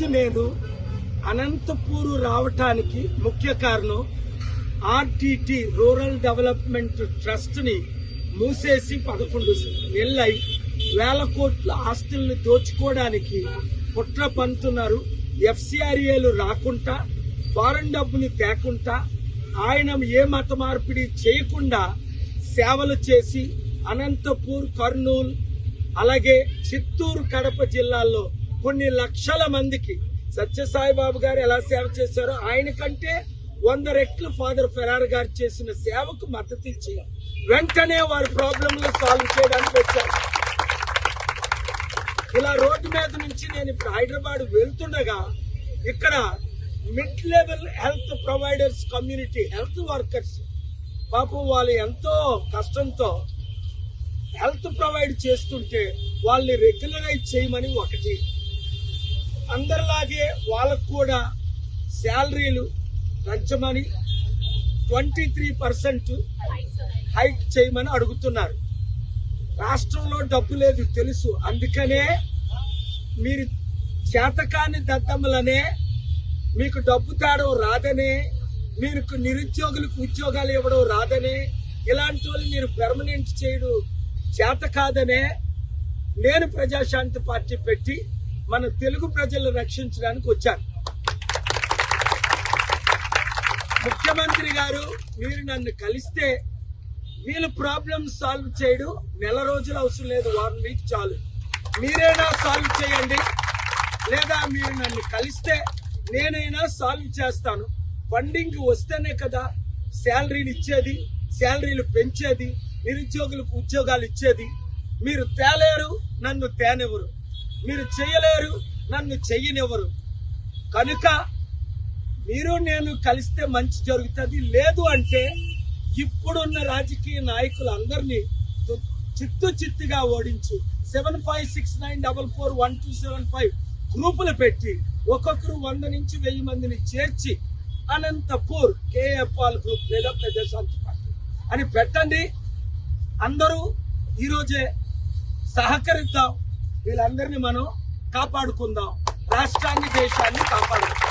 ఈరోజు నేను అనంతపూర్ రావటానికి ముఖ్య కారణం ఆర్టీటీ రూరల్ డెవలప్మెంట్ ట్రస్ట్ ని మూసేసి 11 నెలలై వేల కోట్ల ఆస్తుల్ని దోచుకోవడానికి కుట్ర పంతున్నారు. ఎఫ్సిఆర్ఏలు రాకుండా ఫారెన్ డబ్బుని తేకుండా ఆయన ఏ మత మార్పిడి చేయకుండా సేవలు చేసి అనంతపూర్, కర్నూలు, అలాగే చిత్తూరు, కడప జిల్లాల్లో కొన్ని లక్షల మందికి సత్యసాయిబాబు గారు ఎలా సేవ చేశారో ఆయన కంటే 100 రెట్లు ఫాదర్ ఫెరార్ గారు చేసిన సేవకు మద్దతు ఇచ్చి వెంటనే వారి ప్రాబ్లంలు సాల్వ్ చేయడానికి వచ్చారు. ఇలా రోడ్డు మీద నుంచి నేను ఇప్పుడు హైదరాబాద్ వెళ్తుండగా ఇక్కడ mid level health providers, community health workers పాపం వాళ్ళు ఎంతో కష్టంతో హెల్త్ ప్రొవైడ్ చేస్తుంటే వాళ్ళని రెగ్యులరైజ్ చేయమని ఒకటి, అందరిలాగే వాళ్ళకు కూడా శాలరీలు పెంచమని 23% హైక్ చేయమని అడుగుతున్నారు. రాష్ట్రంలో డబ్బు లేదు తెలుసు, అందుకనే మీరు చేతకాని దద్దమ్మలనే, మీకు డబ్బు తేడం రాదనే, మీకు నిరుద్యోగులకు ఉద్యోగాలు ఇవ్వడం రాదనే, ఇలాంటి వాళ్ళు మీరు పెర్మనెంట్ చేయడం చేత కాదనే నేను ప్రజాశాంతి పార్టీ పెట్టి మన తెలుగు ప్రజలను రక్షించడానికి వచ్చాను. ముఖ్యమంత్రి గారు మీరు నన్ను కలిస్తే వీళ్ళ ప్రాబ్లమ్స్ సాల్వ్ చేయడం నెల రోజులు అవసరం లేదు, 1 వీక్ చాలు. మీరైనా సాల్వ్ చేయండి, లేదా మీరు నన్ను కలిస్తే నేనైనా సాల్వ్ చేస్తాను. ఫండింగ్ వస్తేనే కదా శాలరీలు ఇచ్చేది, శాలరీలు పెంచేది, నిరుద్యోగులకు ఉద్యోగాలు ఇచ్చేది. మీరు తేలేరు, నన్ను తేనెవరు, మీరు చెయ్యలేరు, నన్ను చెయ్యనివ్వరు. కనుక మీరు నేను కలిస్తే మంచి జరుగుతుంది. లేదు అంటే ఇప్పుడున్న రాజకీయ నాయకులందరినీ చిత్తుగా ఓడించి 7569441275 గ్రూపులు పెట్టి ఒక్కొక్కరు 100 నుంచి 1000 మందిని చేర్చి అనంతపూర్ కేఏ పాల్ గ్రూప్ లేదా ప్రజాశాంతి పార్టీ అని పెట్టండి. అందరూ ఈరోజే సహకరిద్దాం, వీళ్ళందరినీ మనం కాపాడుకుందాం, రాష్ట్రాన్ని, దేశాన్ని కాపాడుకుందాం.